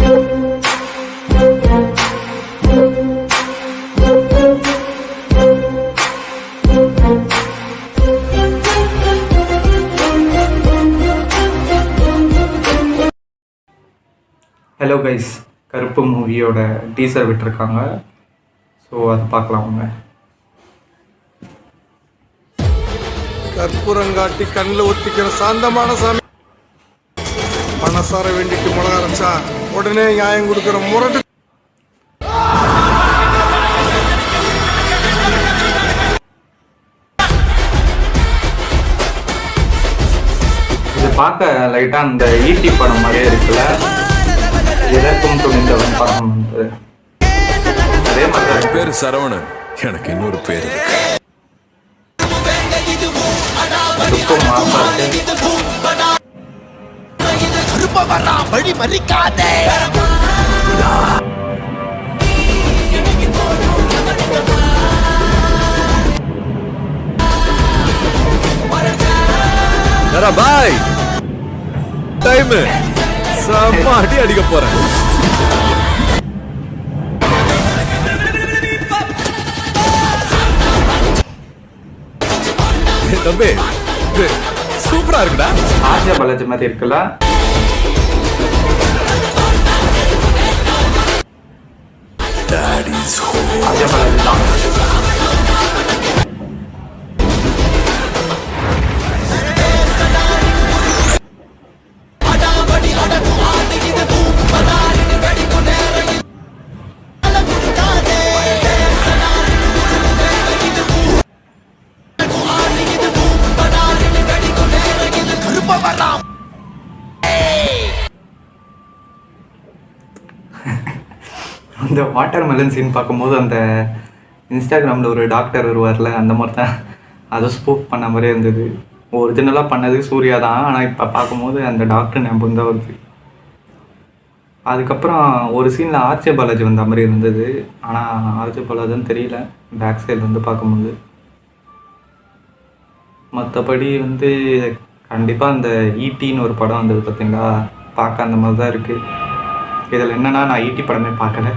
Hello guys, கருப்பு மூவியோட teaser விட்டுருக்காங்க. ஸோ அது பார்க்கலாம். அவங்க கற்பூரங்காட்டி கண்ணில் ஒத்திக்கிற சாந்தமான சாமி. பணசார வேண்டிட்டு மிளகா அரைச்சா உடனே நியாயம் கொடுக்குற முரட்டு. இது பார்க்க லைட்டாக அந்த ஈட்டி படம் மாதிரியே இருக்குல்ல, இதற்கும் துணிந்தவன் படம் வந்து அதே மாதிரி. பேரு சரவணன், எனக்கு இன்னொரு பேர் இருக்கு. பாய் டைம் செம்ம அடி அடிக்க போறேன். தம்பி சூப்பரா இருக்குடா. ஆர்ஜே பாலாஜி மாதிரி இருக்குல்ல. ஆர்ஜே பாலாஜி தான். அந்த வாட்டர் மெலன் சீன் பார்க்கும்போது அந்த இன்ஸ்டாகிராமில் ஒரு டாக்டர் வருவார்ல, அந்த மாதிரி தான் அதை ஸ்பூப் பண்ண மாதிரியே இருந்தது. ஒரிஜினலாக பண்ணது சூர்யா தான், ஆனால் இப்போ பார்க்கும்போது அந்த டாக்டர் ஞாபகம் தான் வருது. அதுக்கப்புறம் ஒரு சீனில் ஆர்ஜே பாலாஜி வந்த மாதிரி இருந்தது, ஆனால் ஆர்ஜே பாலாஜின்னு தெரியல பேக் சைடில் வந்து பார்க்கும்போது. மற்றபடி வந்து கண்டிப்பாக அந்த ஈட்டின்னு ஒரு படம் வந்தது பார்த்தீங்களா, பார்க்க அந்த மாதிரி தான் இருக்குது. இதில் என்னென்னா நான் ஈட்டி படமே பார்க்கல.